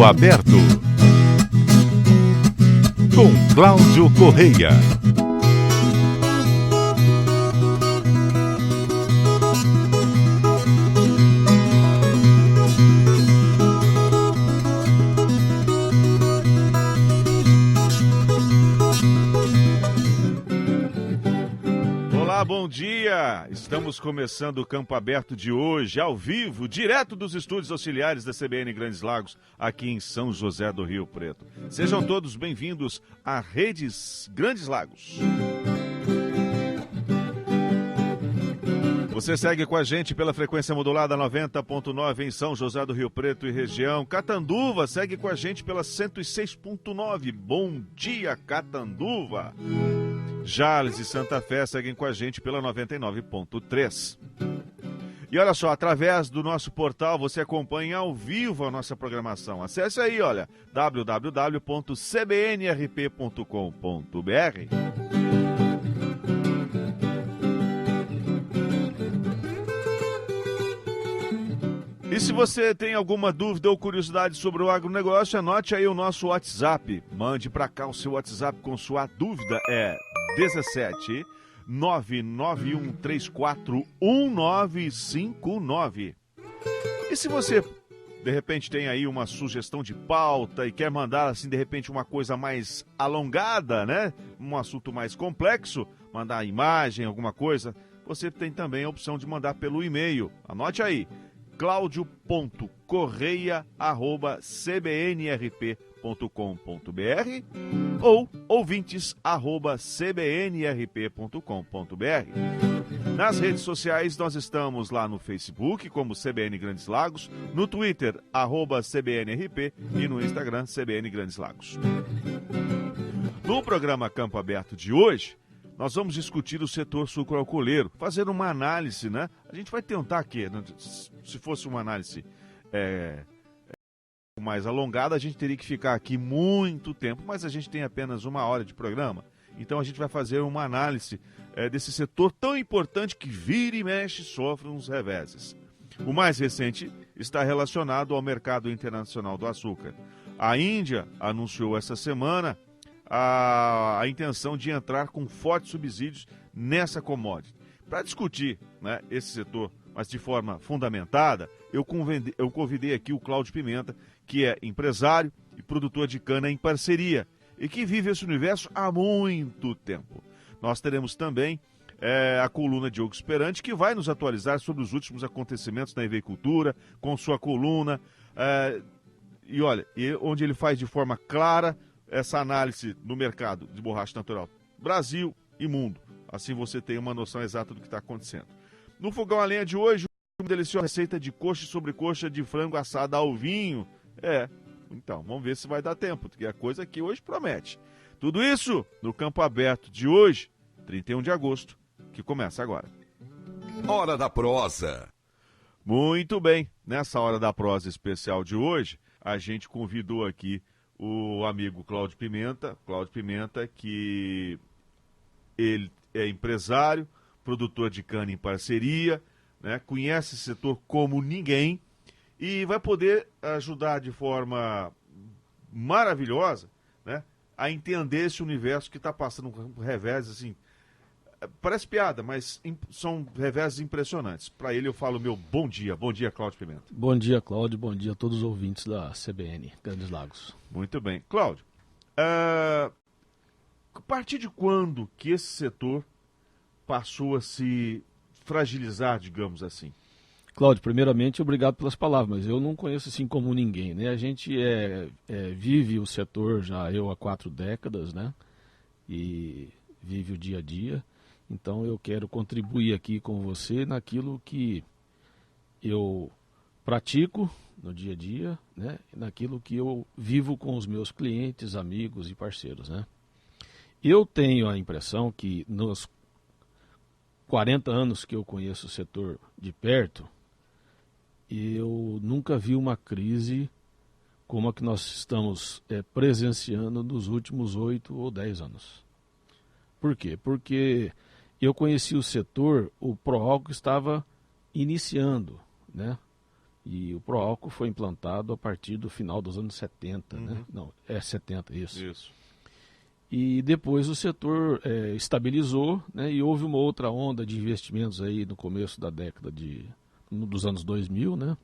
Campo Aberto, com Cláudio Correia. Bom dia! Estamos começando o Campo Aberto de hoje, ao vivo, direto dos estúdios auxiliares da CBN Grandes Lagos, aqui em São José do Rio Preto. Sejam todos bem-vindos à Rede Grandes Lagos. Você segue com a gente pela frequência modulada 90.9 em São José do Rio Preto e região. Catanduva segue com a gente pela 106.9. Bom dia, Catanduva! Jales e Santa Fé seguem com a gente pela 99.3. E olha só, através do nosso portal você acompanha ao vivo a nossa programação. Acesse aí, olha, www.cbnrp.com.br. E se você tem alguma dúvida ou curiosidade sobre o agronegócio, anote aí o nosso WhatsApp. Mande para cá o seu WhatsApp com sua dúvida. É 17 99134 1959. E se você, de repente, tem aí uma sugestão de pauta e quer mandar, assim, de repente, uma coisa mais alongada, né? Um assunto mais complexo, mandar imagem, alguma coisa, você tem também a opção de mandar pelo e-mail. Anote aí. claudio.correia@cbnrp.com.br ou ouvintes@cbnrp.com.br. Nas redes sociais nós estamos lá no Facebook como CBN Grandes Lagos, no Twitter @CBNRP e no Instagram CBN Grandes Lagos. No programa Campo Aberto de hoje, nós vamos discutir o setor sucroalcooleiro, fazer uma análise, né? A gente vai tentar aqui, né? Se fosse uma análise mais alongada, a gente teria que ficar aqui muito tempo, mas a gente tem apenas 1 hora de programa. Então a gente vai fazer uma análise desse setor tão importante que vira e mexe, sofre uns reveses. O mais recente está relacionado ao mercado internacional do açúcar. A Índia anunciou essa semana a intenção de entrar com fortes subsídios nessa commodity. Para discutir, né, esse setor, mas de forma fundamentada, eu convidei aqui o Cláudio Pimenta, que é empresário e produtor de cana em parceria e que vive esse universo há muito tempo. Nós teremos também a coluna de Diogo Esperante, que vai nos atualizar sobre os últimos acontecimentos na agricultura, com sua coluna, e olha, onde ele faz de forma clara essa análise no mercado de borracha natural Brasil e mundo. Assim você tem uma noção exata do que está acontecendo. No fogão a lenha de hoje, uma deliciosa receita de coxa e sobrecoxa de frango assada ao vinho. Então, vamos ver se vai dar tempo, porque a coisa aqui hoje promete. Tudo isso no Campo Aberto de hoje, 31 de agosto, que começa agora. Hora da Prosa. Muito bem, nessa Hora da Prosa especial de hoje, a gente convidou aqui o amigo Cláudio Pimenta, que ele é empresário, produtor de cana em parceria, né, conhece esse setor como ninguém e vai poder ajudar de forma maravilhosa, né, a entender esse universo que está passando um revés, assim, parece piada, mas são reveses impressionantes. Para ele eu falo meu bom dia Cláudio Pimenta. Bom dia, Cláudio, bom dia a todos os ouvintes da CBN Grandes Lagos. Muito bem. Cláudio, a partir de quando que esse setor passou a se fragilizar, digamos assim? Cláudio, primeiramente, obrigado pelas palavras, mas eu não conheço assim como ninguém, né? A gente vive o setor já há 4 décadas, né? E vive o dia a dia. Então eu quero contribuir aqui com você naquilo que eu pratico no dia a dia, né? Naquilo que eu vivo com os meus clientes, amigos e parceiros, né? Eu tenho a impressão que nos 40 anos que eu conheço o setor de perto, eu nunca vi uma crise como a que nós estamos presenciando nos últimos 8 ou 10 anos. Por quê? Porque eu conheci o setor, o Proálcool estava iniciando, né? E o Proálcool foi implantado a partir do final dos anos 70, né? Não, 70, isso. Isso. E depois o setor estabilizou, né? E houve uma outra onda de investimentos aí no começo da década dos anos 2000, né?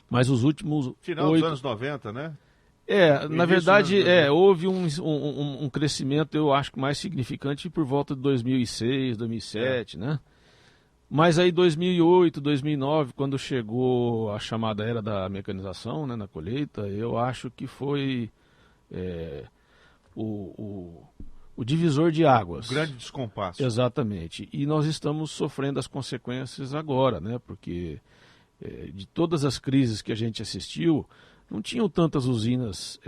Mas os últimos Final dos anos 90, né? Na verdade, houve um crescimento, eu acho que mais significante por volta de 2006, 2007, né? Mas aí 2008, 2009, quando chegou a chamada era da mecanização, né, na colheita, eu acho que foi o divisor de águas. Um grande descompasso. Exatamente. E nós estamos sofrendo as consequências agora, né? Porque de todas as crises que a gente assistiu, não tinham tantas usinas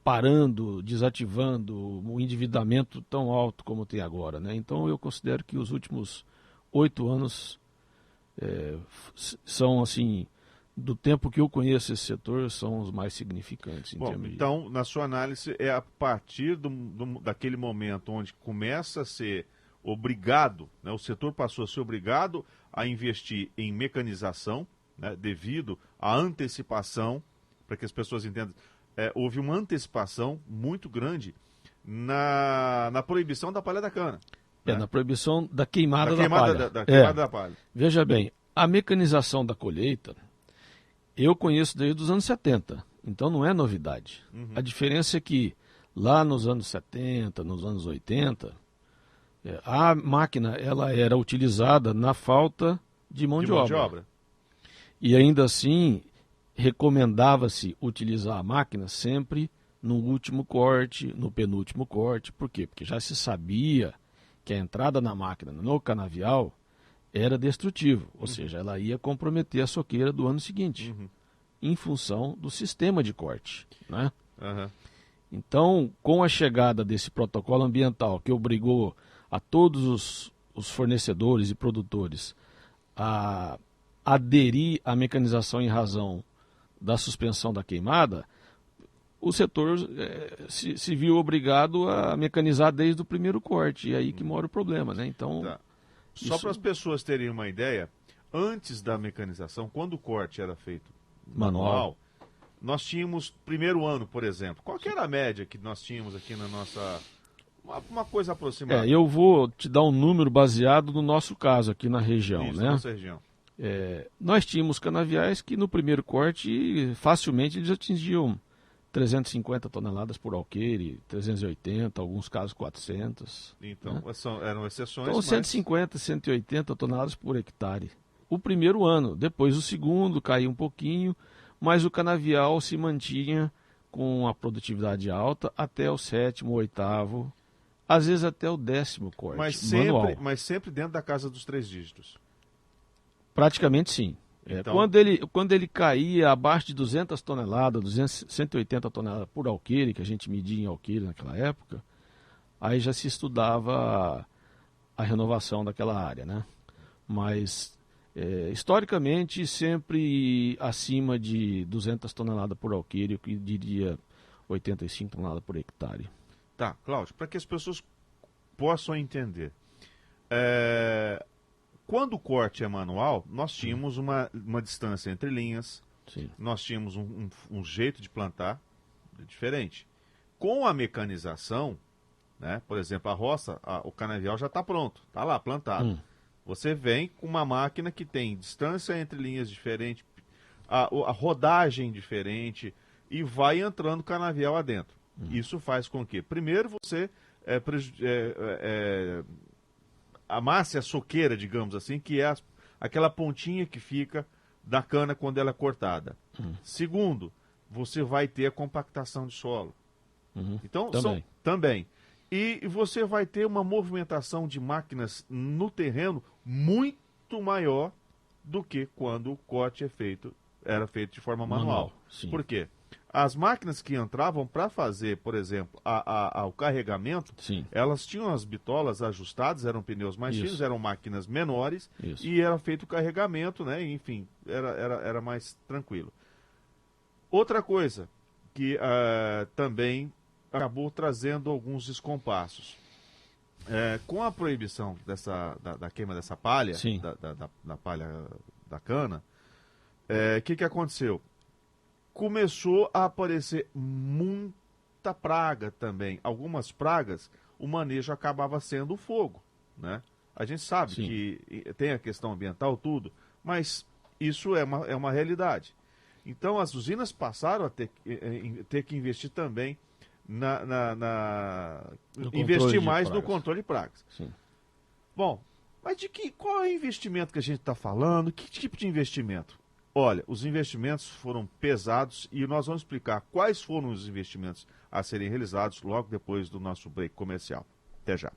parando, desativando, um endividamento tão alto como tem agora, né? Então eu considero que os últimos 8 anos são, assim, do tempo que eu conheço esse setor, são os mais significantes. Então, na sua análise, é a partir daquele momento onde começa a ser obrigado, né, o setor passou a ser obrigado a investir em mecanização, né, devido à antecipação, para que as pessoas entendam, houve uma antecipação muito grande na proibição da palha da cana. Na proibição da queimada da palha. Da queimada da palha. Veja bem, a mecanização da colheita, eu conheço desde os anos 70, então não é novidade. A diferença é que lá nos anos 70, nos anos 80, a máquina ela era utilizada na falta de mão de obra. E ainda assim, recomendava-se utilizar a máquina sempre no último corte, no penúltimo corte. Por quê? Porque já se sabia que a entrada na máquina no canavial era destrutivo, ou seja, ela ia comprometer a soqueira do ano seguinte, em função do sistema de corte, né? Então, com a chegada desse protocolo ambiental que obrigou a todos os fornecedores e produtores a aderir à mecanização em razão da suspensão da queimada, o setor se viu obrigado a mecanizar desde o primeiro corte, e aí que mora o problema, né? Então, Só para as pessoas terem uma ideia, antes da mecanização, quando o corte era feito manual, nós tínhamos, primeiro ano, por exemplo, qual que era a média que nós tínhamos aqui na nossa... Uma coisa aproximada. Eu vou te dar um número baseado no nosso caso aqui na região, Isso, né? na nossa região. Nós tínhamos canaviais que no primeiro corte facilmente eles atingiam 350 toneladas por alqueire, 380, alguns casos 400. Então, né? Eram exceções. Então, 150, 180 toneladas por hectare. O primeiro ano. Depois o segundo caiu um pouquinho, mas o canavial se mantinha com a produtividade alta até o 7º, 8º, às vezes até o 10º corte manual. Mas sempre dentro da casa dos 3 dígitos. Praticamente sim. Então... Quando ele caía abaixo de 200 toneladas, 180 toneladas por alqueire, que a gente media em alqueire naquela época, aí já se estudava a renovação daquela área, né? Mas, historicamente, sempre acima de 200 toneladas por alqueire, eu diria 85 toneladas por hectare. Tá, Cláudio, para que as pessoas possam entender. Quando o corte é manual, nós tínhamos uma distância entre linhas, Sim. Nós tínhamos um jeito de plantar diferente. Com a mecanização, né, por exemplo, a roça, o canavial já está pronto, está lá plantado. Você vem com uma máquina que tem distância entre linhas diferente, a rodagem diferente, e vai entrando canavial adentro. Isso faz com que, primeiro, você amasse a soqueira, digamos assim, que é aquela pontinha que fica da cana quando ela é cortada. Segundo, você vai ter a compactação de solo. Então, também. E você vai ter uma movimentação de máquinas no terreno muito maior do que quando o corte era feito de forma manual. Por quê? As máquinas que entravam para fazer, por exemplo, o carregamento, Sim. elas tinham as bitolas ajustadas, eram pneus mais finos, eram máquinas menores, e era feito o carregamento, né? Enfim, era mais tranquilo. Outra coisa que também acabou trazendo alguns descompassos. Com a proibição da queima dessa palha, da palha da cana, que aconteceu? Começou a aparecer muita praga também. Algumas pragas, o manejo acabava sendo o fogo, né? A gente sabe Sim. que tem a questão ambiental, tudo, mas isso é uma realidade. Então as usinas passaram a ter que investir também investir mais no controle de pragas. Sim. Bom, mas qual é o investimento que a gente está falando? Que tipo de investimento? Olha, os investimentos foram pesados e nós vamos explicar quais foram os investimentos a serem realizados logo depois do nosso break comercial. Até já.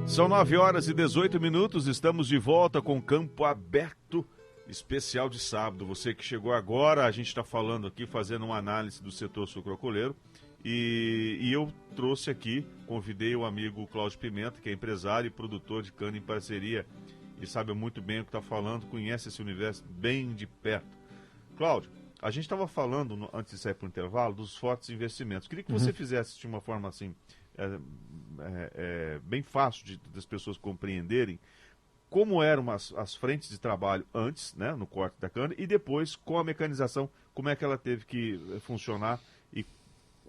São 9h18, estamos de volta com Campo Aberto, especial de sábado. Você que chegou agora, a gente está falando aqui, fazendo uma análise do setor sucroalcooleiro. E eu trouxe aqui, convidei o amigo Cláudio Pimenta, que é empresário e produtor de cana em parceria, e sabe muito bem o que está falando, conhece esse universo bem de perto. Cláudio, a gente estava falando, antes de sair para o intervalo, dos fortes investimentos. Queria que você fizesse de uma forma assim, bem fácil das pessoas compreenderem como eram as frentes de trabalho antes, né, no corte da cana, e depois, com a mecanização, como é que ela teve que funcionar e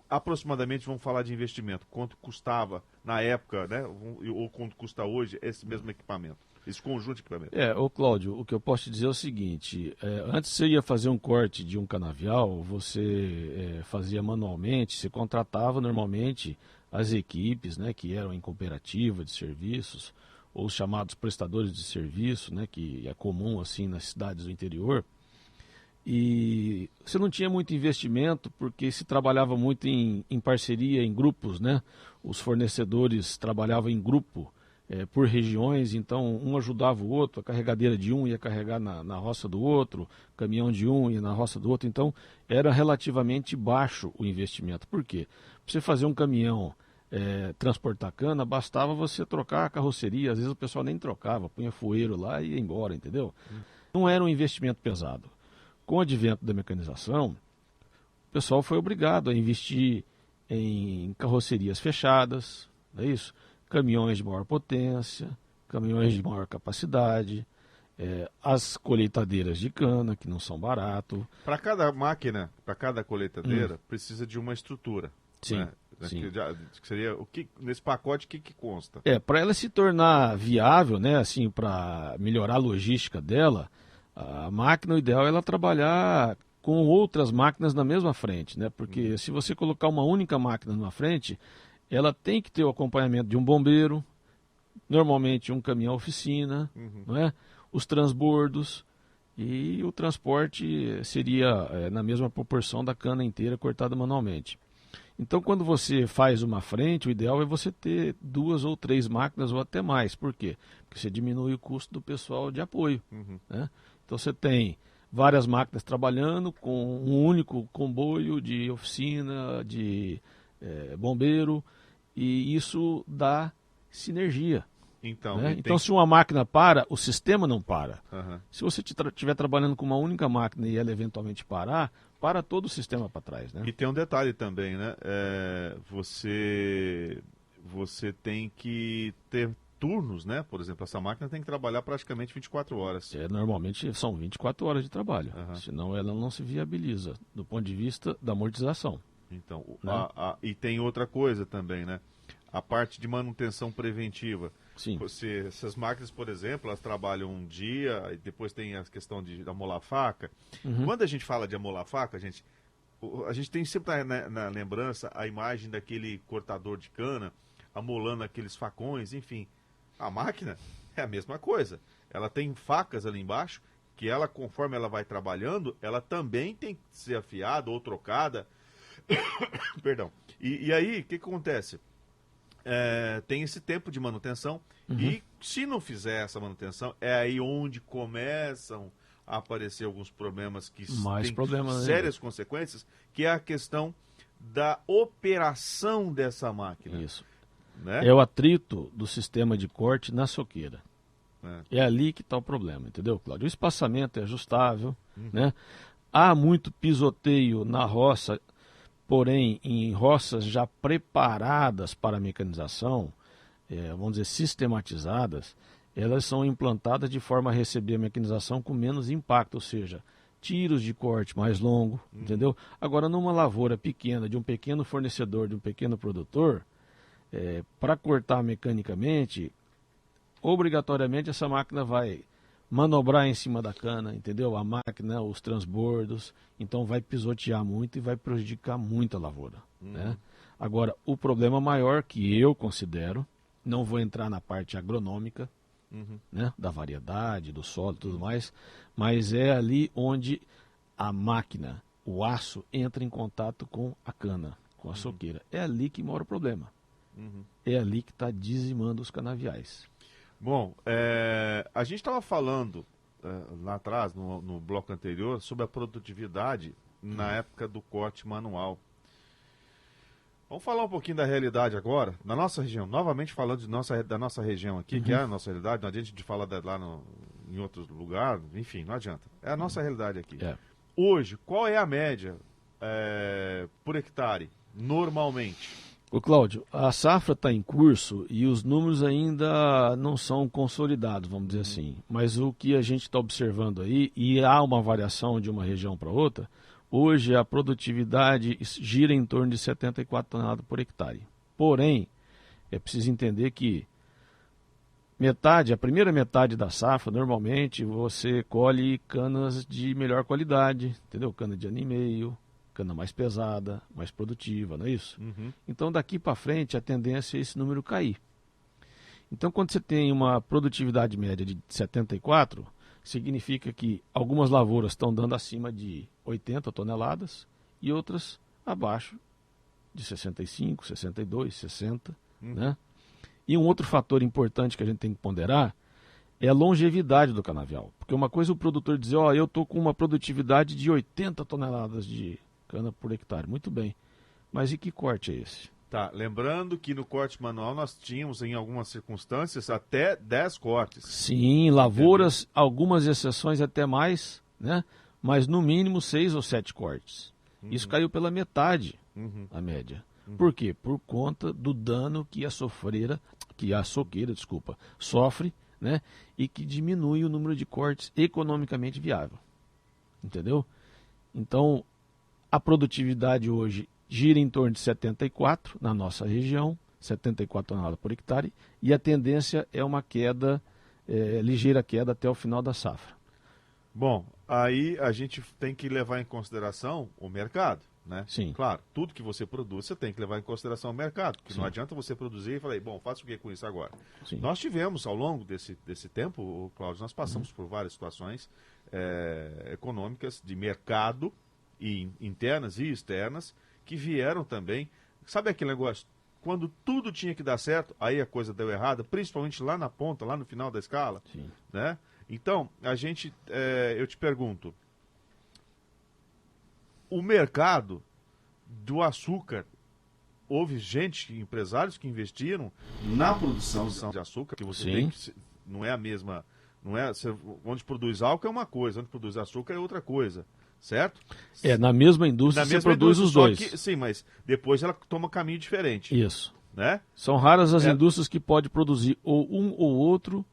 aproximadamente vamos falar de investimento. Quanto custava na época, né, ou quanto custa hoje esse mesmo equipamento, esse conjunto de equipamento? Ô Cláudio, o que eu posso te dizer é o seguinte, antes você ia fazer um corte de um canavial, você fazia manualmente, você contratava normalmente as equipes, né, que eram em cooperativa de serviços, ou os chamados prestadores de serviço, né, que é comum assim nas cidades do interior. E você não tinha muito investimento porque se trabalhava muito em parceria, em grupos, né? Os fornecedores trabalhavam em grupo, por regiões, então um ajudava o outro, a carregadeira de um ia carregar na roça do outro, o caminhão de um ia na roça do outro, então era relativamente baixo o investimento. Por quê? Para você fazer um caminhão transportar cana, bastava você trocar a carroceria, às vezes o pessoal nem trocava, punha foeiro lá e ia embora, entendeu? Não era um investimento pesado. Com o advento da mecanização, o pessoal foi obrigado a investir em carrocerias fechadas, não é isso? Caminhões de maior potência, caminhões de maior capacidade, as colheitadeiras de cana, que não são barato. Para cada máquina, para cada colheitadeira, precisa de uma estrutura. Sim, né? sim. Que seria nesse pacote o que consta? Para ela se tornar viável, né, assim, para melhorar a logística dela, a máquina, o ideal é ela trabalhar com outras máquinas na mesma frente, né? Porque se você colocar uma única máquina na frente, ela tem que ter o acompanhamento de um bombeiro, normalmente um caminhão-oficina, não é? Os transbordos, e o transporte seria na mesma proporção da cana inteira cortada manualmente. Então, quando você faz uma frente, o ideal é você ter 2 ou 3 máquinas ou até mais. Por quê? Porque você diminui o custo do pessoal de apoio, né? Então você tem várias máquinas trabalhando com um único comboio de oficina, de bombeiro, e isso dá sinergia. Então, né? Então se uma máquina para, o sistema não para. Uhum. Se você estiver trabalhando com uma única máquina e ela eventualmente parar, para todo o sistema para trás. Né? E tem um detalhe também, né? Você tem que ter turnos, né? Por exemplo, essa máquina tem que trabalhar praticamente 24 horas. Normalmente são 24 horas de trabalho, senão ela não se viabiliza do ponto de vista da amortização. Então, né? E tem outra coisa também, né? A parte de manutenção preventiva. Sim. Essas máquinas, por exemplo, elas trabalham um dia, e depois tem a questão de amolar faca. Quando a gente fala de amolar faca, a gente tem sempre na lembrança a imagem daquele cortador de cana amolando aqueles facões, enfim. A máquina é a mesma coisa. Ela tem facas ali embaixo, que ela, conforme ela vai trabalhando, ela também tem que ser afiada ou trocada. Perdão. E aí, o que acontece? Tem esse tempo de manutenção e se não fizer essa manutenção, é aí onde começam a aparecer alguns problemas que têm sérias consequências, que é a questão da operação dessa máquina. Isso. Né? É o atrito do sistema de corte na soqueira. É ali que está o problema, entendeu, Cláudio? O espaçamento é ajustável, né? Há muito pisoteio na roça, porém em roças já preparadas para a mecanização, vamos dizer, sistematizadas, elas são implantadas de forma a receber a mecanização com menos impacto, ou seja, tiros de corte mais longo, entendeu? Agora, numa lavoura pequena, de um pequeno fornecedor, de um pequeno produtor, para cortar mecanicamente, obrigatoriamente essa máquina vai manobrar em cima da cana, entendeu? A máquina, os transbordos, então vai pisotear muito e vai prejudicar muito a lavoura, né? Agora, o problema maior que eu considero, não vou entrar na parte agronômica, né, da variedade, do solo e tudo mais, mas é ali onde a máquina, o aço, entra em contato com a cana, com a soqueira. É ali que mora o problema. É ali que está dizimando os canaviais. Bom, a gente estava falando lá atrás, no bloco anterior, sobre a produtividade na época do corte manual. Vamos falar um pouquinho da realidade agora, na nossa região, novamente falando da nossa região aqui, que é a nossa realidade, não adianta de falar lá em outros lugares, enfim, não adianta. É a nossa realidade aqui. Hoje, qual é a média por hectare, normalmente? Ô Cláudio, a safra está em curso e os números ainda não são consolidados, vamos dizer assim. Mas o que a gente está observando aí, e há uma variação de uma região para outra, hoje a produtividade gira em torno de 74 toneladas por hectare. Porém, é preciso entender que a primeira metade da safra, normalmente, você colhe canas de melhor qualidade, entendeu? Cana de ano e meio, cana mais pesada, mais produtiva, não é isso? Então, daqui para frente, a tendência é esse número cair. Então, quando você tem uma produtividade média de 74, significa que algumas lavouras estão dando acima de 80 toneladas e outras abaixo de 65, 62, 60, né? E um outro fator importante que a gente tem que ponderar é a longevidade do canavial. Porque uma coisa é o produtor dizer, eu estou com uma produtividade de 80 toneladas de cana por hectare. Muito bem. Mas e que corte é esse? Tá, lembrando que no corte manual nós tínhamos, em algumas circunstâncias, até 10 cortes. Sim, lavouras, algumas exceções até mais, né? Mas no mínimo 6 ou 7 cortes. Isso caiu pela metade, a média. Por quê? Por conta do dano que a soqueira, sofre, né? E que diminui o número de cortes economicamente viável. Entendeu? Então, a produtividade hoje gira em torno de 74 na nossa região, 74 toneladas por hectare, e a tendência é uma queda, ligeira queda até o final da safra. Bom, aí a gente tem que levar em consideração o mercado, né? Sim. Claro, tudo que você produz, você tem que levar em consideração o mercado, porque Sim. não adianta você produzir e falar, bom, faça o que com isso agora? Sim. Nós tivemos, ao longo desse tempo, Cláudio, nós passamos por várias situações econômicas de mercado, e internas e externas, que vieram também. Sabe aquele negócio? Quando tudo tinha que dar certo, aí a coisa deu errada, principalmente lá na ponta, lá no final da escala. Sim. Né? Então, eu te pergunto, o mercado do açúcar, houve empresários que investiram na produção de açúcar, que você tem que, não é a mesma, onde produz álcool é uma coisa, onde produz açúcar é outra coisa. Certo? Na mesma indústria você produz os dois. Sim, mas depois ela toma caminho diferente. Isso. Né? São raras as indústrias que podem produzir ou um ou outro.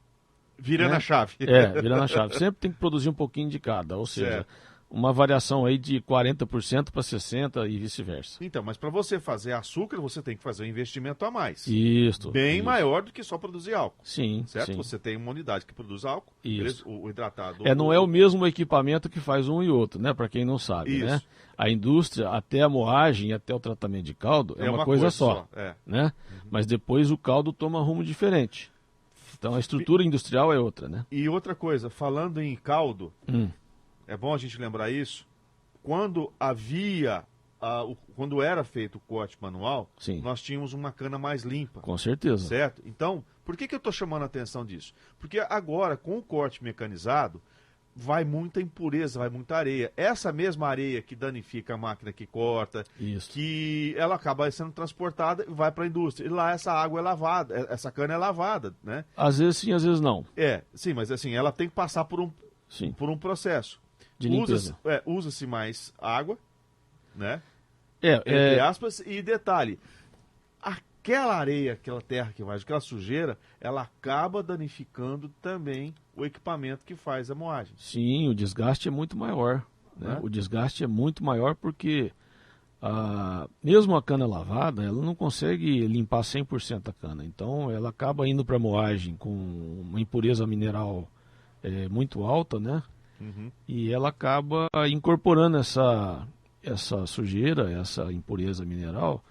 Virando a chave. Virando a chave. Sempre tem que produzir um pouquinho de cada. Ou seja, uma variação aí de 40% para 60% e vice-versa. Então, mas para você fazer açúcar, você tem que fazer um investimento a mais. Isso. Bem maior do que só produzir álcool. Sim. Certo? Sim. Você tem uma unidade que produz álcool, isso. O hidratado. Não é o mesmo equipamento que faz um e outro, né? Para quem não sabe, isso. né? A indústria, até a moagem, até o tratamento de caldo, é uma coisa só. Né? Mas depois o caldo toma rumo diferente. Então a estrutura industrial é outra, né? E outra coisa, falando em caldo, é bom a gente lembrar isso, quando quando era feito o corte manual, Sim. nós tínhamos uma cana mais limpa. Com certeza. Certo? Então, por que eu estou chamando a atenção disso? Porque agora, com o corte mecanizado, vai muita impureza, vai muita areia. Essa mesma areia que danifica a máquina que corta, que ela acaba sendo transportada e vai para a indústria. E lá essa água é lavada, essa cana é lavada, né? Às vezes sim, às vezes não. Sim, mas assim, ela tem que passar por um processo. De limpeza. Usa-se mais água, né? Entre aspas, e detalhe, aquela areia, aquela terra que vai, aquela sujeira, ela acaba danificando também o equipamento que faz a moagem. Sim, o desgaste é muito maior. Né? O desgaste é muito maior porque mesmo a cana lavada, ela não consegue limpar 100% a cana. Então, ela acaba indo para a moagem com uma impureza mineral muito alta, né? Uhum. E ela acaba incorporando essa sujeira, essa impureza mineral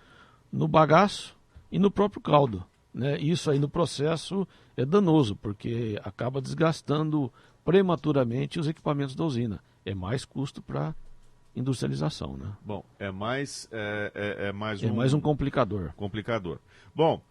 no bagaço e no próprio caldo. Né? Isso aí no processo é danoso, porque acaba desgastando prematuramente os equipamentos da usina. É mais custo para industrialização, né? Bom, é mais mais um complicador. Bom,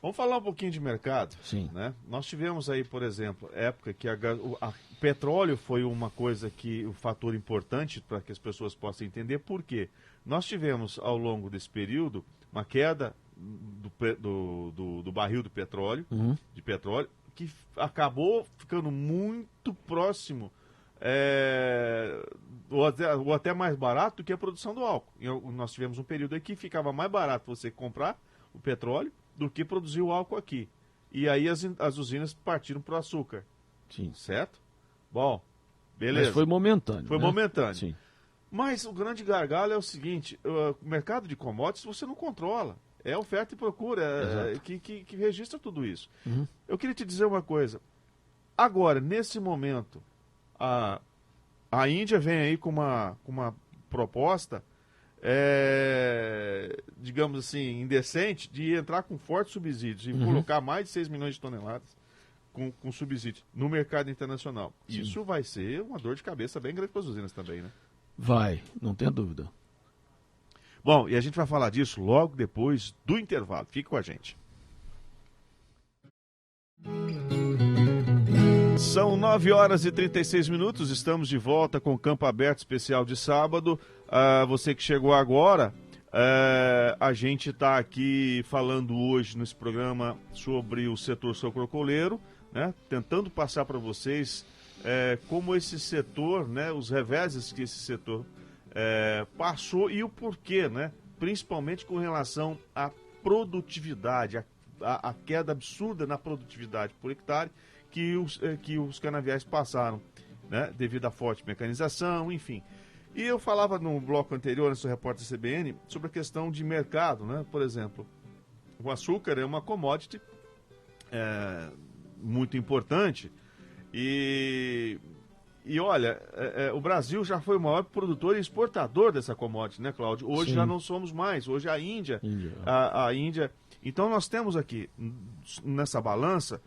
vamos falar um pouquinho de mercado. Sim. Né? Nós tivemos aí, por exemplo, época que o petróleo foi uma coisa que, um fator importante para que as pessoas possam entender por quê. Nós tivemos, ao longo desse período, uma queda do barril do petróleo, de petróleo, que acabou ficando muito próximo ou até mais barato do que a produção do álcool. Nós tivemos um período aí que ficava mais barato você comprar o petróleo do que produzir o álcool aqui. E aí as usinas partiram para o açúcar. Sim. Certo? Bom, beleza. Mas foi momentâneo. Foi momentâneo. Sim. Mas o grande gargalo é o seguinte, o mercado de commodities você não controla. É oferta e procura que registra tudo isso. Uhum. Eu queria te dizer uma coisa. Agora, nesse momento, a Índia vem aí com uma proposta, digamos assim, indecente, de entrar com fortes subsídios e colocar mais de 6 milhões de toneladas com subsídios no mercado internacional. Sim. Isso vai ser uma dor de cabeça bem grande para as usinas também, né? Vai, não tenha dúvida. Bom, e a gente vai falar disso logo depois do intervalo. Fique com a gente. São 9 horas e 36 minutos, estamos de volta com o Campo Aberto especial de sábado. Você que chegou agora, a gente está aqui falando hoje nesse programa sobre o setor sucrocoleiro, né? Tentando passar para vocês como esse setor, né? Os reveses que esse setor passou e o porquê, né? Principalmente com relação à produtividade, a queda absurda na produtividade por hectare que os canaviais passaram, né? Devido à forte mecanização, enfim. E eu falava no bloco anterior, nesse repórter CBN, sobre a questão de mercado, né? Por exemplo, o açúcar é uma commodity muito importante e olha, o Brasil já foi o maior produtor e exportador dessa commodity, né, Cláudio? Hoje Sim. já não somos mais, hoje a Índia. A Índia. Então nós temos aqui, nessa balança,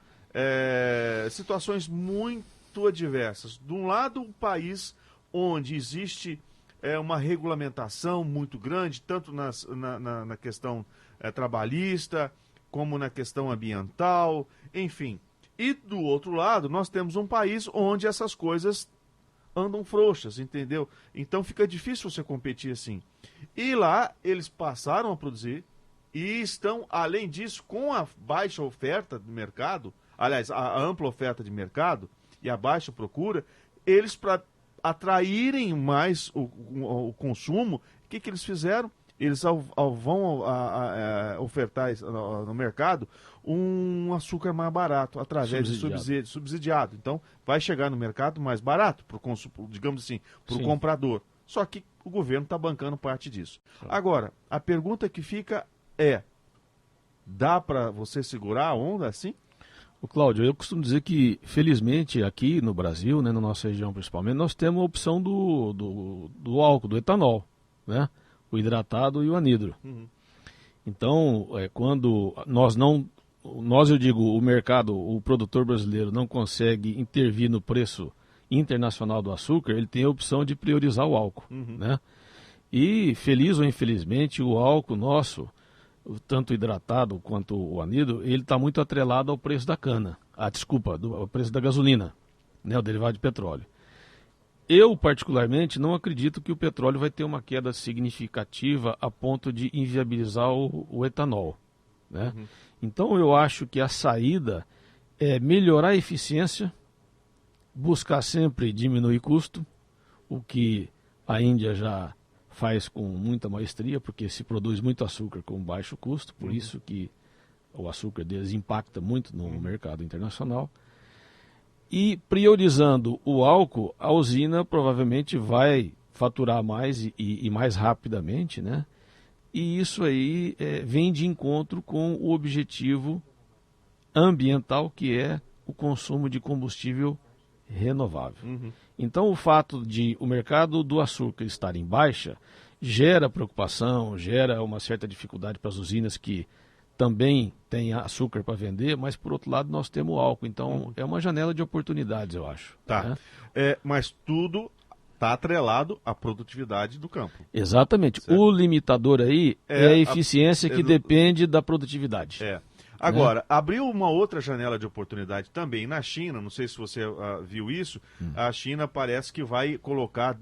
situações muito adversas. De um lado, um país onde existe uma regulamentação muito grande, tanto na questão trabalhista, como na questão ambiental, enfim. E do outro lado, nós temos um país onde essas coisas andam frouxas, entendeu? Então fica difícil você competir assim. E lá eles passaram a produzir e estão, além disso, com a baixa oferta do mercado, aliás, a ampla oferta de mercado e a baixa procura, eles, para atraírem mais o consumo, o que eles fizeram? Eles vão ofertar no mercado um açúcar mais barato, através de subsidiado. Então, vai chegar no mercado mais barato, digamos assim, para o comprador. Só que o governo está bancando parte disso. Agora, a pergunta que fica dá para você segurar a onda assim? O Cláudio, eu costumo dizer que, felizmente, aqui no Brasil, né, na nossa região principalmente, nós temos a opção do álcool, do etanol, né? O hidratado e o anidro. Uhum. Então, quando eu digo, o mercado, o produtor brasileiro não consegue intervir no preço internacional do açúcar, ele tem a opção de priorizar o álcool, né? E, feliz ou infelizmente, o álcool nosso, tanto o hidratado quanto o anidro, ele está muito atrelado ao preço da cana. Ao preço da gasolina, né, o derivado de petróleo. Eu, particularmente, não acredito que o petróleo vai ter uma queda significativa a ponto de inviabilizar o etanol, né? Então, eu acho que a saída é melhorar a eficiência, buscar sempre diminuir custo, o que a Índia já faz com muita maestria, porque se produz muito açúcar com baixo custo, por isso que o açúcar deles impacta muito no mercado internacional. E priorizando o álcool, a usina provavelmente vai faturar mais e mais rapidamente, né? E isso aí vem de encontro com o objetivo ambiental, que é o consumo de combustível renovável. Então, o fato de o mercado do açúcar estar em baixa gera preocupação, gera uma certa dificuldade para as usinas que também têm açúcar para vender, mas, por outro lado, nós temos o álcool. Então, é uma janela de oportunidades, eu acho. Tá. Né? Mas tudo está atrelado à produtividade do campo. Exatamente. Certo. O limitador aí é a eficiência que depende da produtividade. Agora, abriu uma outra janela de oportunidade também na China, não sei se você viu isso, a China parece que vai colocar,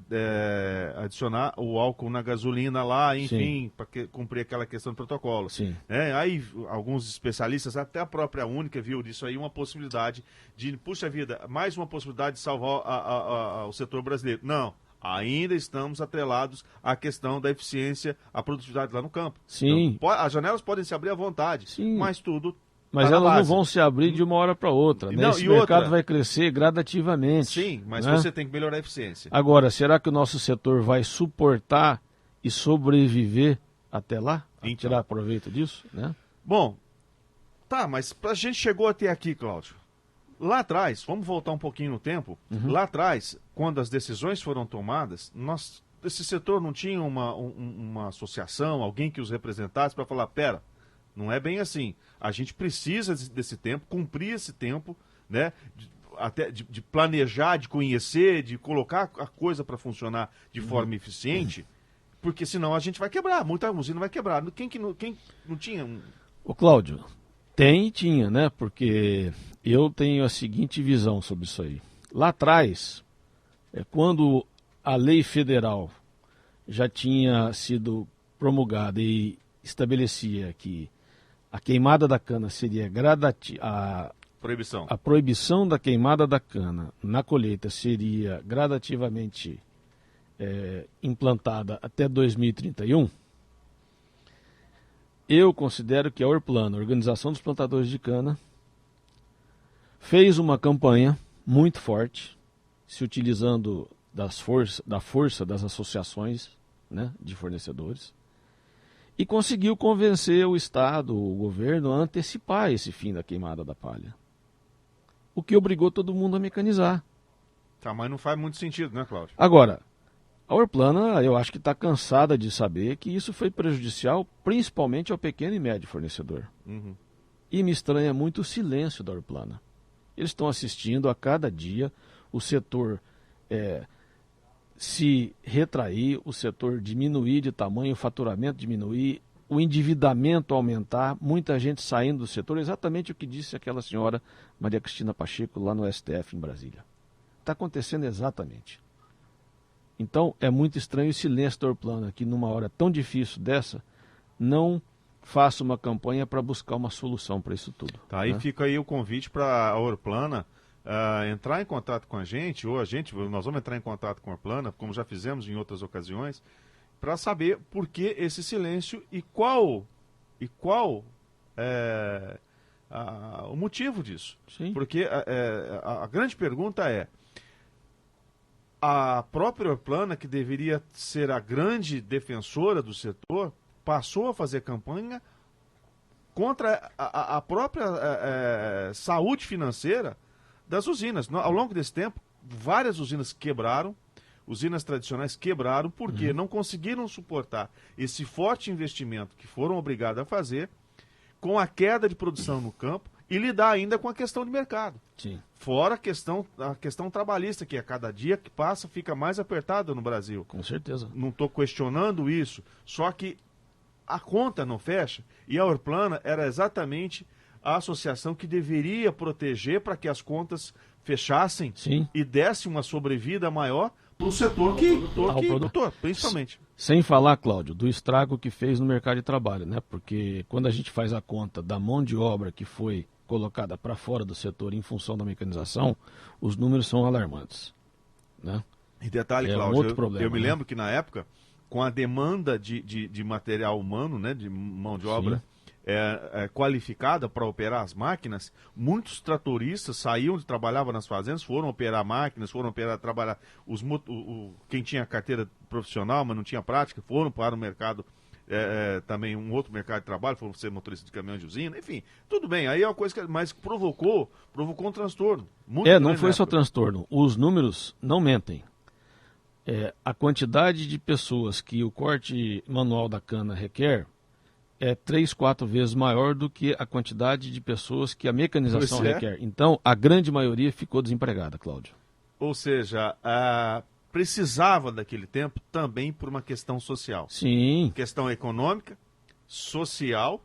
adicionar o álcool na gasolina lá, enfim, para cumprir aquela questão do protocolo. Sim. Aí alguns especialistas, até a própria Única viu disso aí, uma possibilidade de, puxa vida, mais uma possibilidade de salvar o setor brasileiro. Não. Ainda estamos atrelados à questão da eficiência, à produtividade lá no campo. Sim. Então, as janelas podem se abrir à vontade, Sim. mas tudo Mas tá na elas base. não vão se abrir de uma hora para outra. Né? Não, Esse e mercado outra? vai crescer gradativamente. Sim, mas né? você tem que melhorar a eficiência. Agora, será que o nosso setor vai suportar e sobreviver até lá? Então. Tirar proveito disso? Né? Bom, tá, mas a gente chegou até aqui, Cláudio. Lá atrás, vamos voltar um pouquinho no tempo, lá atrás, quando as decisões foram tomadas, esse setor não tinha uma associação, alguém que os representasse para falar, pera, não é bem assim, a gente precisa desse tempo, cumprir esse tempo, né, até de planejar, de conhecer, de colocar a coisa para funcionar de forma eficiente, porque senão a gente vai quebrar, muita usina vai quebrar. Quem não tinha Ô Cláudio, tem e tinha, né? Porque eu tenho a seguinte visão sobre isso aí. Lá atrás, quando a lei federal já tinha sido promulgada e estabelecia que a queimada da cana seria proibição. A proibição da queimada da cana na colheita seria gradativamente implantada até 2031. Eu considero que a Orplano, a Organização dos Plantadores de Cana, fez uma campanha muito forte, se utilizando da força das associações, né, de fornecedores, e conseguiu convencer o Estado, o governo, a antecipar esse fim da queimada da palha. O que obrigou todo mundo a mecanizar. Tá, mas não faz muito sentido, né, Cláudio? Agora, a Orplana, eu acho que está cansada de saber que isso foi prejudicial principalmente ao pequeno e médio fornecedor. E me estranha muito o silêncio da Orplana. Eles estão assistindo a cada dia o setor se retrair, o setor diminuir de tamanho, o faturamento diminuir, o endividamento aumentar, muita gente saindo do setor, exatamente o que disse aquela senhora Maria Cristina Pacheco lá no STF em Brasília. Está acontecendo exatamente. Então, é muito estranho o silêncio da Orplana, que numa hora tão difícil dessa, não faça uma campanha para buscar uma solução para isso tudo. Tá, aí fica aí o convite para a Orplana entrar em contato com a gente, ou nós vamos entrar em contato com a Orplana, como já fizemos em outras ocasiões, para saber por que esse silêncio e qual é o motivo disso. Sim. Porque a grande pergunta é, a própria Orplana, que deveria ser a grande defensora do setor, passou a fazer campanha contra a própria saúde financeira das usinas. Ao longo desse tempo, várias usinas quebraram, usinas tradicionais quebraram, porque não conseguiram suportar esse forte investimento que foram obrigadas a fazer, com a queda de produção no campo, e lidar ainda com a questão de mercado. Sim. Fora a questão trabalhista, que a cada dia que passa fica mais apertada no Brasil. Com certeza. Não estou questionando isso, só que a conta não fecha, e a Orplana era exatamente a associação que deveria proteger para que as contas fechassem. Sim. E desse uma sobrevida maior para o setor produtor, principalmente. Sem falar, Cláudio, do estrago que fez no mercado de trabalho, né? Porque quando a gente faz a conta da mão de obra que foi colocada para fora do setor em função da mecanização, os números são alarmantes, né? E detalhe, É um Cláudio, outro problema, eu me né? lembro que na época, com a demanda de material humano, né, de mão de obra qualificada para operar as máquinas, muitos tratoristas saíam de trabalhar nas fazendas, foram operar máquinas, foram trabalhar, quem tinha carteira profissional, mas não tinha prática, foram para o mercado, também um outro mercado de trabalho, foram ser motorista de caminhão de usina, enfim, tudo bem, aí é uma coisa mas provocou um transtorno. Não foi só transtorno, os números não mentem. A quantidade de pessoas que o corte manual da cana requer é 3, 4 vezes maior do que a quantidade de pessoas que a mecanização requer. Então, a grande maioria ficou desempregada, Cláudio. Ou seja, precisava daquele tempo também por uma questão social. Sim. Questão econômica, social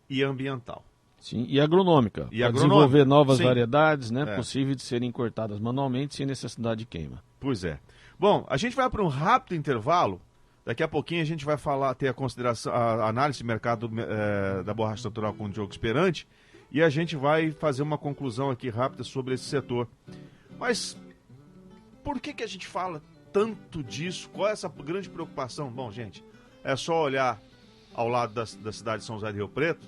e ambiental. Sim, e agronômica. Para desenvolver novas variedades, né, possíveis de serem cortadas manualmente sem necessidade de queima. Pois é. Bom, a gente vai para um rápido intervalo. Daqui a pouquinho a gente vai ter a análise de mercado da borracha natural com o Diogo Esperante e a gente vai fazer uma conclusão aqui rápida sobre esse setor. Mas por que a gente fala tanto disso? Qual é essa grande preocupação? Bom, gente, é só olhar ao lado da cidade de São José do Rio Preto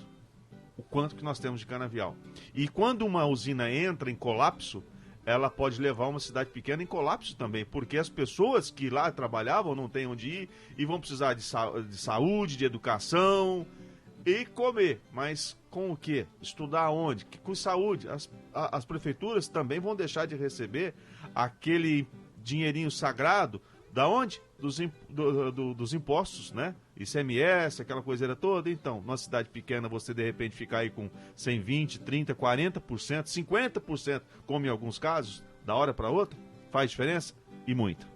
o quanto que nós temos de canavial. E quando uma usina entra em colapso, ela pode levar uma cidade pequena em colapso também, porque as pessoas que lá trabalhavam não têm onde ir e vão precisar de saúde, de educação e comer. Mas com o quê? Estudar onde? Com saúde. As prefeituras também vão deixar de receber aquele dinheirinho sagrado, da onde? Dos impostos, né? ICMS, aquela coiseira toda. Então, numa cidade pequena, você de repente ficar aí com 120, 30, 40%, 50%, como em alguns casos, da hora para outra, faz diferença e muito.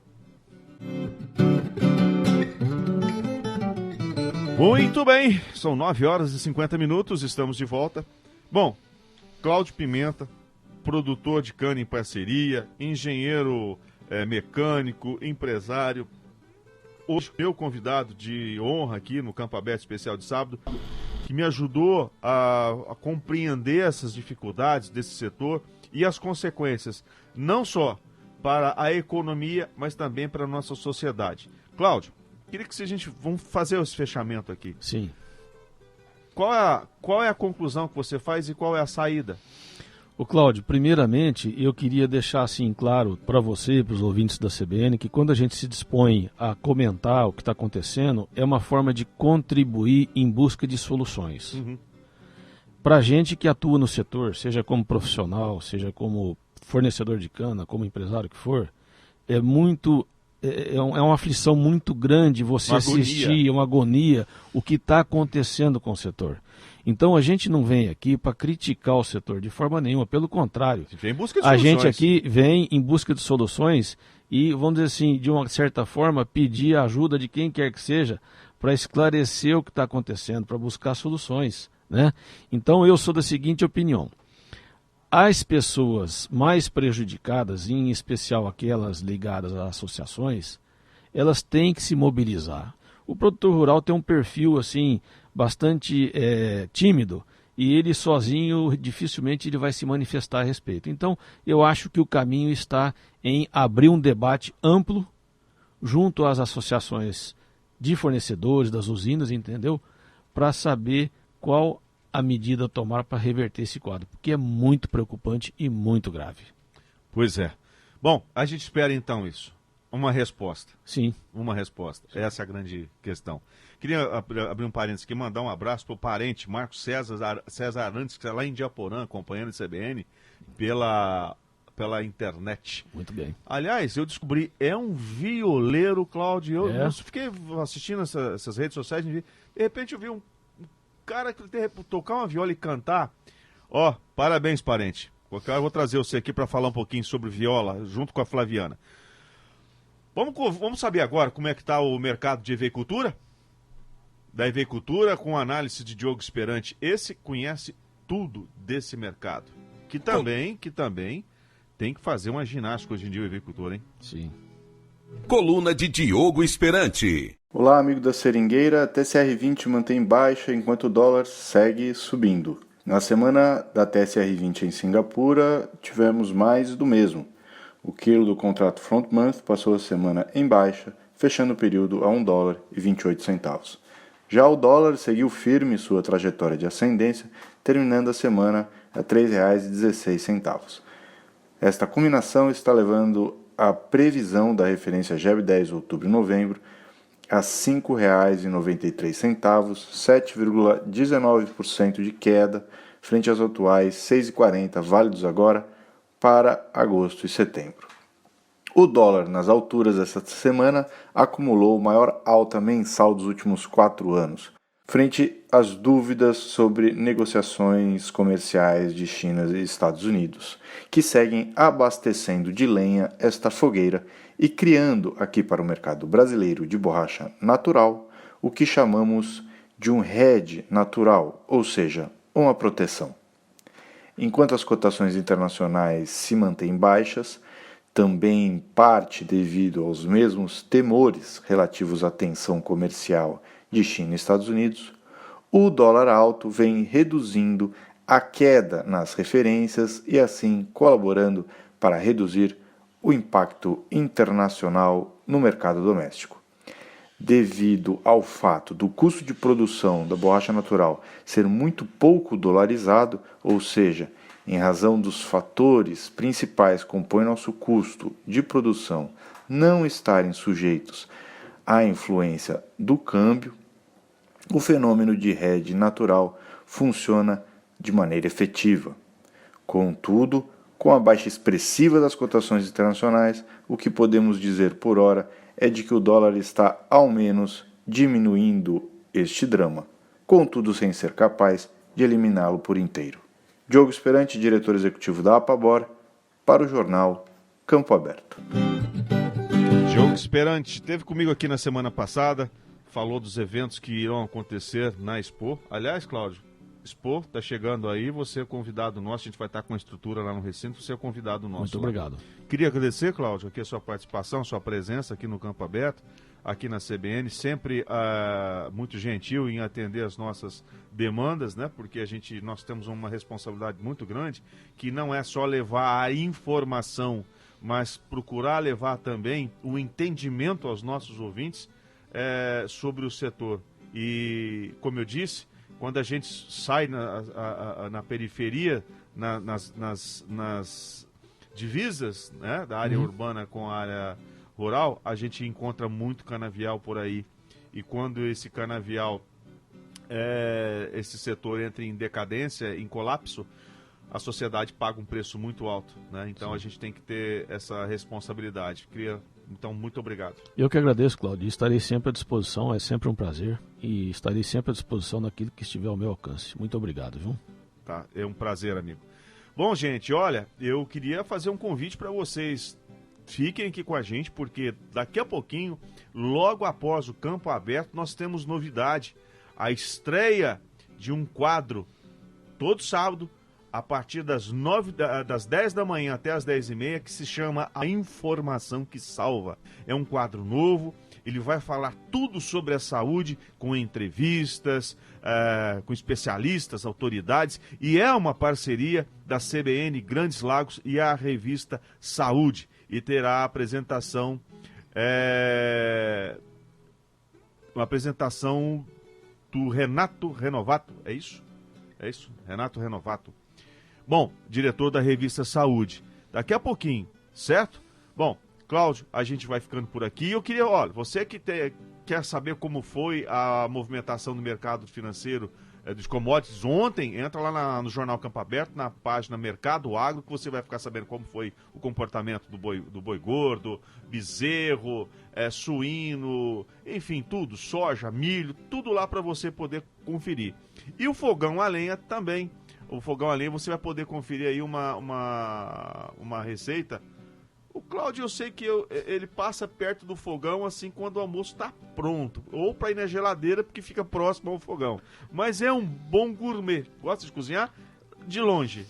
Muito bem, são 9 horas e 50 minutos, estamos de volta. Bom, Cláudio Pimenta, produtor de cana em parceria, engenheiro mecânico, empresário. Hoje, meu convidado de honra aqui no Campo Aberto Especial de Sábado, que me ajudou a compreender essas dificuldades desse setor e as consequências, não só para a economia, mas também para a nossa sociedade. Cláudio, queria que vamos fazer esse fechamento aqui. Sim. Qual é a conclusão que você faz e qual é a saída? Cláudio, primeiramente, eu queria deixar assim claro para você e para os ouvintes da CBN que quando a gente se dispõe a comentar o que está acontecendo, é uma forma de contribuir em busca de soluções. Uhum. Para a gente que atua no setor, seja como profissional, seja como fornecedor de cana, como empresário que for, é uma aflição muito grande você assistir, uma agonia, o que está acontecendo com o setor. Então a gente não vem aqui para criticar o setor de forma nenhuma, pelo contrário. Vem em busca de soluções. A gente aqui vem em busca de soluções e, vamos dizer assim, de uma certa forma, pedir a ajuda de quem quer que seja para esclarecer o que está acontecendo, para buscar soluções, né? Então eu sou da seguinte opinião. As pessoas mais prejudicadas, em especial aquelas ligadas a associações, elas têm que se mobilizar. O produtor rural tem um perfil assim bastante tímido e ele sozinho dificilmente ele vai se manifestar a respeito. Então eu acho que o caminho está em abrir um debate amplo junto às associações de fornecedores, das usinas, entendeu? Para saber qual a medida a tomar para reverter esse quadro, porque é muito preocupante e muito grave. Pois é. Bom, a gente espera então isso. Uma resposta. Sim. Uma resposta. Essa é a grande questão. Queria abrir um parênteses aqui, mandar um abraço para o parente Marcos César Arantes, que está lá em Diaporã, acompanhando o CBN pela internet. Muito bem. Aliás, eu descobri, é um violeiro, Cláudio. Eu fiquei assistindo essas redes sociais, de repente eu vi um cara que tocar uma viola e cantar. Ó, parabéns, parente. Eu vou trazer você aqui para falar um pouquinho sobre viola, junto com a Flaviana. Vamos saber agora como é que está o mercado de eveicultura? Da eveicultura com análise de Diogo Esperante. Esse conhece tudo desse mercado. Que também tem que fazer uma ginástica hoje em dia o eveicultor, hein? Sim. Coluna de Diogo Esperante. Olá, amigo da Seringueira. A TSR20 mantém baixa enquanto o dólar segue subindo. Na semana da TSR20 em Singapura, tivemos mais do mesmo. O quilo do contrato Front Month passou a semana em baixa fechando o período a $1,28. Já o dólar seguiu firme sua trajetória de ascendência, terminando a semana a R$ 3,16. Esta combinação está levando a previsão da referência GEB 10 outubro-novembro a R$ 5,93, 7,19% de queda frente aos atuais 6,40 válidos agora para agosto e setembro. O dólar, nas alturas desta semana, acumulou a maior alta mensal dos últimos 4 anos, frente às dúvidas sobre negociações comerciais de China e Estados Unidos, que seguem abastecendo de lenha esta fogueira e criando aqui para o mercado brasileiro de borracha natural o que chamamos de um hedge natural, ou seja, uma proteção. Enquanto as cotações internacionais se mantêm baixas, também em parte devido aos mesmos temores relativos à tensão comercial de China e Estados Unidos, o dólar alto vem reduzindo a queda nas referências e assim colaborando para reduzir o impacto internacional no mercado doméstico. Devido ao fato do custo de produção da borracha natural ser muito pouco dolarizado, ou seja, em razão dos fatores principais que compõem nosso custo de produção não estarem sujeitos à influência do câmbio, o fenômeno de hedge natural funciona de maneira efetiva. Contudo, com a baixa expressiva das cotações internacionais, o que podemos dizer por hora é de que o dólar está ao menos diminuindo este drama, contudo sem ser capaz de eliminá-lo por inteiro. Diogo Esperante, diretor executivo da Apabor, para o jornal Campo Aberto. Diogo Esperante esteve comigo aqui na semana passada, falou dos eventos que irão acontecer na Expo. Aliás, Cláudio, Expo está chegando aí, você é convidado nosso, a gente vai estar com a estrutura lá no recinto, você é convidado nosso. Muito obrigado. Queria agradecer, Cláudio, aqui a sua participação, sua presença aqui no Campo Aberto, aqui na CBN, sempre muito gentil em atender as nossas demandas, né? Porque nós temos uma responsabilidade muito grande, que não é só levar a informação, mas procurar levar também o entendimento aos nossos ouvintes sobre o setor. E, como eu disse, quando a gente sai na periferia, nas divisas, né, da área urbana com a área rural, a gente encontra muito canavial por aí. E quando esse canavial, esse setor entra em decadência, em colapso, a sociedade paga um preço muito alto, né? Então a gente tem que ter essa responsabilidade. Então, muito obrigado. Eu que agradeço, Cláudio. Estarei sempre à disposição, é sempre um prazer. E estarei sempre à disposição naquilo que estiver ao meu alcance. Muito obrigado, viu? Tá, é um prazer, amigo. Bom, gente, olha, eu queria fazer um convite para vocês. Fiquem aqui com a gente, porque daqui a pouquinho, logo após o Campo Aberto, nós temos novidade. A estreia de um quadro, todo sábado, a partir das 10 da manhã até as 10h30, que se chama A Informação que Salva. É um quadro novo, ele vai falar tudo sobre a saúde, com entrevistas, com especialistas, autoridades, e é uma parceria da CBN Grandes Lagos e a revista Saúde. E terá a apresentação, uma apresentação do Renato Renovato, é isso? É isso? Renato Renovato. Bom, diretor da revista Saúde. Daqui a pouquinho, certo? Bom, Cláudio, a gente vai ficando por aqui. Eu queria, olha, você que quer saber como foi a movimentação do mercado financeiro dos commodities ontem, entra lá no Jornal Campo Aberto, na página Mercado Agro, que você vai ficar sabendo como foi o comportamento do boi gordo, bezerro, suíno, enfim, tudo, soja, milho, tudo lá para você poder conferir. E o fogão a lenha também. O fogão a lenha você vai poder conferir aí uma receita. O Cláudio, eu sei que ele passa perto do fogão assim quando o almoço está pronto. Ou para ir na geladeira, porque fica próximo ao fogão. Mas é um bom gourmet. Gosta de cozinhar? De longe.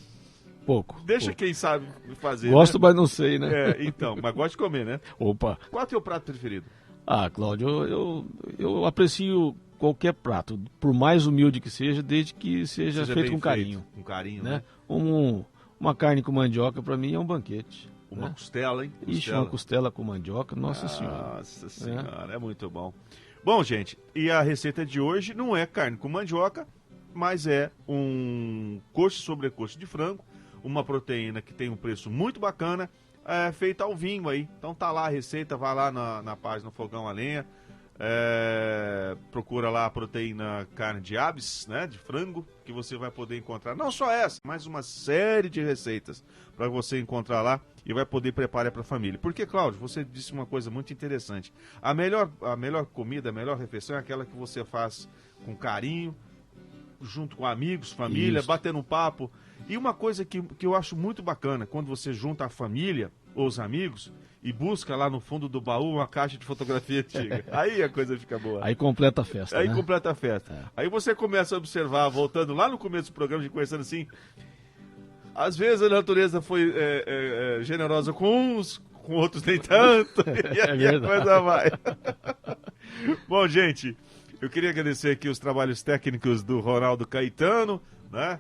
Pouco. Deixa pouco. Quem sabe fazer. Gosto, né? Mas não sei, né? Então, mas gosta de comer, né? Opa. Qual é o teu prato preferido? Ah, Cláudio, eu aprecio qualquer prato, por mais humilde que seja, desde que seja feito com carinho. Com carinho, né? Uma carne com mandioca, para mim, é um banquete. Uma costela, hein? Ixi, uma costela com mandioca, nossa senhora. Nossa senhora, é muito bom. Bom, gente, e a receita de hoje não é carne com mandioca, mas é um coxa e sobrecoxa de frango, uma proteína que tem um preço muito bacana, feita ao vinho aí. Então tá lá a receita, vai lá na página Fogão a Lenha, procura lá a proteína carne de aves, né, de frango, que você vai poder encontrar, não só essa, mas uma série de receitas para você encontrar lá e vai poder preparar para a família. Porque, Cláudio, você disse uma coisa muito interessante. A melhor comida, a melhor refeição é aquela que você faz com carinho, junto com amigos, família, batendo um papo. E uma coisa que eu acho muito bacana, quando você junta a família ou os amigos e busca lá no fundo do baú uma caixa de fotografia antiga. Aí a coisa fica boa. Aí completa a festa, Aí né? completa a festa. Aí você começa a observar, voltando lá no começo do programa, de conversando assim, às vezes a natureza foi generosa com uns, com outros nem tanto, e aí a coisa vai. Bom, gente, eu queria agradecer aqui os trabalhos técnicos do Ronaldo Caetano, né?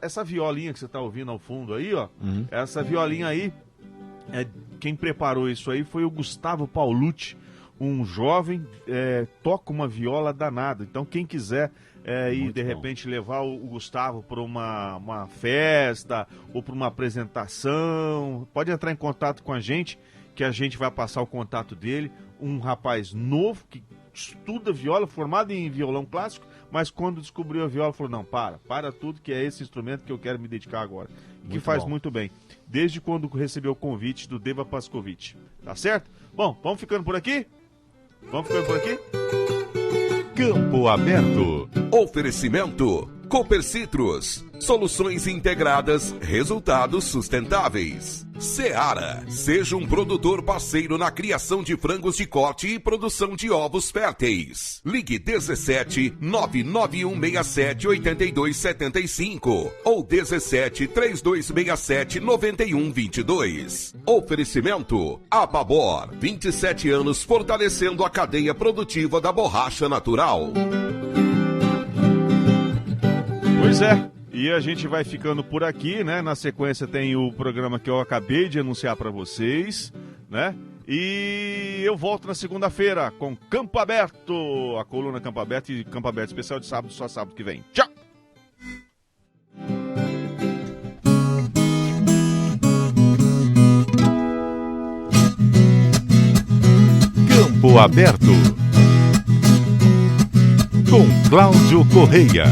Essa violinha que você está ouvindo ao fundo aí, ó, essa violinha aí, quem preparou isso aí foi o Gustavo Paulucci, um jovem, toca uma viola danada. Então quem quiser ir de repente levar o Gustavo para uma festa ou para uma apresentação, pode entrar em contato com a gente, que a gente vai passar o contato dele. Um rapaz novo que estuda viola, formado em violão clássico, mas quando descobriu a viola falou, não, para tudo, que é esse instrumento que eu quero me dedicar agora. E que faz muito bem, desde quando recebeu o convite do Deva Pascovitch. Tá certo? Bom, vamos ficando por aqui? Campo Aberto. Oferecimento Cooper Citrus. Soluções integradas, resultados sustentáveis. Seara. Seja um produtor parceiro na criação de frangos de corte e produção de ovos férteis. Ligue 17 99167 8275 ou 17 3267 9122. Oferecimento Apabor. 27 anos fortalecendo a cadeia produtiva da borracha natural. Pois é. E a gente vai ficando por aqui, né? Na sequência tem o programa que eu acabei de anunciar para vocês, né? E eu volto na segunda-feira com Campo Aberto, a coluna Campo Aberto e Campo Aberto especial de sábado, só sábado que vem. Tchau! Campo Aberto com Cláudio Correia.